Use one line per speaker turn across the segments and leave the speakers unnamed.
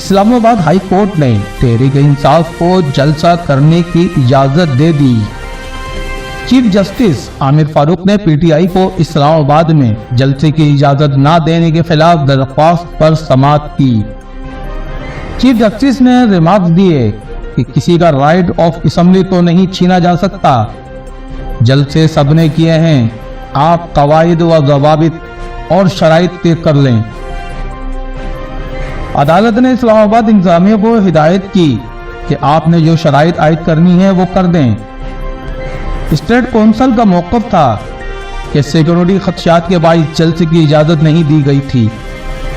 اسلام آباد high court نے تحریک انصاف کو جلسہ کرنے کی اجازت دے دی۔ چیف جسٹس عامر فاروق نے پی ٹی آئی کو اسلام آباد میں جلسے کی اجازت نہ دینے کے خلاف درخواست پر سماعت کی۔ چیف جسٹس نے ریمارکس دیے کہ کسی کا رائٹ آف اسمبلی تو نہیں چھینا جا سکتا، جلسے سب نے کیے ہیں، آپ قواعد و ضوابط اور شرائط طے کر لیں۔ عدالت نے اسلام آباد انتظامیہ کو ہدایت کی کہ آپ نے جو شرائط عائد کرنی ہے وہ کر دیں۔ اسٹیٹ کونسل کا موقف تھا کہ سیکورٹی خدشات کے باعث جلسے کی اجازت نہیں دی گئی تھی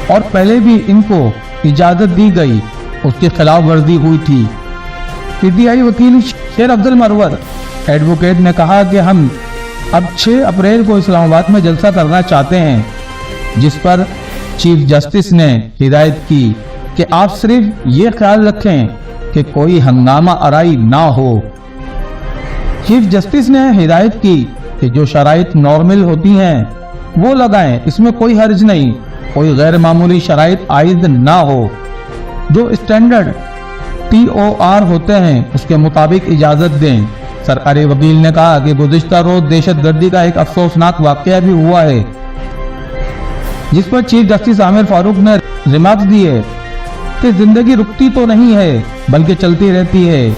اور پہلے بھی ان کو اجازت دی گئی، اس کی خلاف ورزی ہوئی تھی۔ پی ٹی آئی وکیل شیر افضل مروت ایڈوکیٹ نے کہا کہ ہم اب 6 اپریل کو اسلام آباد میں جلسہ کرنا چاہتے ہیں، جس پر چیف جسٹس نے ہدایت کی کہ آپ صرف یہ خیال رکھیں کہ کوئی ہنگامہ آرائی نہ ہو۔ چیف جسٹس نے ہدایت کی کہ جو شرائط نارمل ہوتی ہیں وہ لگائیں، اس میں کوئی حرج نہیں، کوئی غیر معمولی شرائط عائد نہ ہو، جو اسٹینڈرڈ TOR ہوتے ہیں اس کے مطابق اجازت دیں۔ سرکاری وکیل نے کہا کہ گزشتہ روز دہشت گردی کا ایک افسوسناک واقعہ بھی ہوا ہے، جس پر چیف جسٹس عامر فاروق نے ریمارکس دیے کہ زندگی رکتی تو نہیں ہے بلکہ چلتی رہتی ہے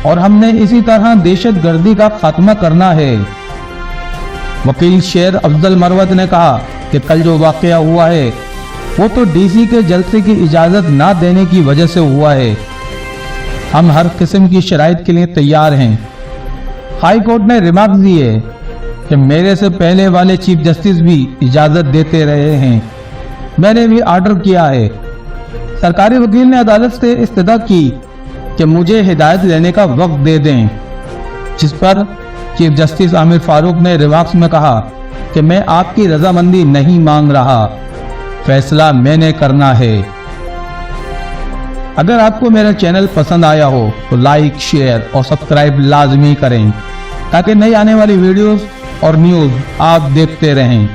اور ہم نے اسی طرح دہشت گردی کا خاتمہ کرنا ہے۔ وکیل شیر افضل مروت نے کہا کہ کل جو واقعہ ہوا ہے وہ تو ڈی سی کے جلسے کی اجازت نہ دینے کی وجہ سے ہوا ہے، ہم ہر قسم کی شرائط کے لیے تیار ہیں۔ ہائی کورٹ نے ریمارکس دیے کہ میرے سے پہلے والے چیف جسٹس بھی اجازت دیتے رہے ہیں، میں نے بھی آرڈر کیا ہے۔ سرکاری وکیل نے عدالت سے استدعا کی کہ مجھے ہدایت لینے کا وقت دے دیں، جس پر چیف جسٹس عامر فاروق نے ریمارکس میں کہا کہ میں آپ کی رضامندی نہیں مانگ رہا، فیصلہ میں نے کرنا ہے۔ اگر آپ کو میرا چینل پسند آیا ہو تو لائک، شیئر اور سبسکرائب لازمی کریں تاکہ نئی آنے والی ویڈیوز اور نیوز آپ دیکھتے رہیں۔